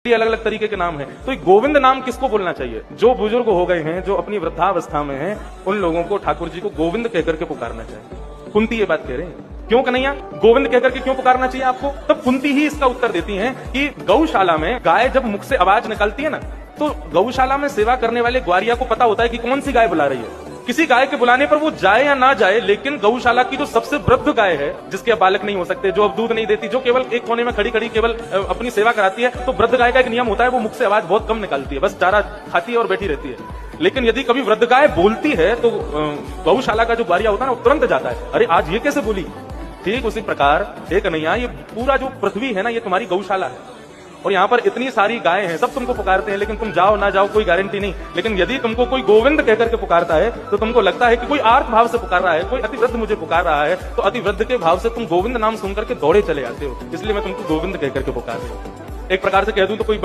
अलग अलग तरीके के नाम है। तो गोविंद नाम किसको बोलना चाहिए? जो बुजुर्ग हो गए हैं, जो अपनी वृद्धावस्था में हैं, उन लोगों को ठाकुर जी को गोविंद कहकर के पुकारना चाहिए। कुंती ये बात कह रहे हैं। क्यों कन्हैया, गोविंद कहकर के क्यों पुकारना चाहिए आपको? तब कुंती ही इसका उत्तर देती हैं कि गौशाला में गाय जब मुख से आवाज निकालती है ना, तो गौशाला में सेवा करने वाले ग्वारिया को पता होता है कि कौन सी गाय बुला रही है। किसी गाय के बुलाने पर वो जाए या ना जाए, लेकिन गौशाला की जो सबसे वृद्ध गाय है, जिसके अब बालक नहीं हो सकते, जो अब दूध नहीं देती, जो केवल एक कोने में खड़ी खड़ी केवल अपनी सेवा कराती है, तो वृद्ध गाय का एक नियम होता है, वो मुख से आवाज बहुत कम निकालती है, बस चारा खाती है और बैठी रहती है। लेकिन यदि कभी वृद्ध गाय बोलती है तो गौशाला का जो ग्वारिया होता है ना, वो तुरंत जाता है, अरे आज ये कैसे बोली। ठीक उसी प्रकार हे कन्हैया, ये पूरा जो पृथ्वी है ना, ये तुम्हारी गौशाला है और यहाँ पर इतनी सारी गायें हैं, सब तुमको पुकारते हैं, लेकिन तुम जाओ ना जाओ कोई गारंटी नहीं। लेकिन यदि तुमको कोई गोविंद कहकर के पुकारता है तो तुमको लगता है कि कोई आर्त भाव से पुकार रहा है, कोई अतिवृद्ध मुझे पुकार रहा है, तो अतिवृद्ध के भाव से तुम गोविंद नाम सुनकर के दौड़े चले आते हो। इसलिए मैं तुमको गोविंद कहकर के पुकार रहा हूं। एक प्रकार से कह दूं तो कोई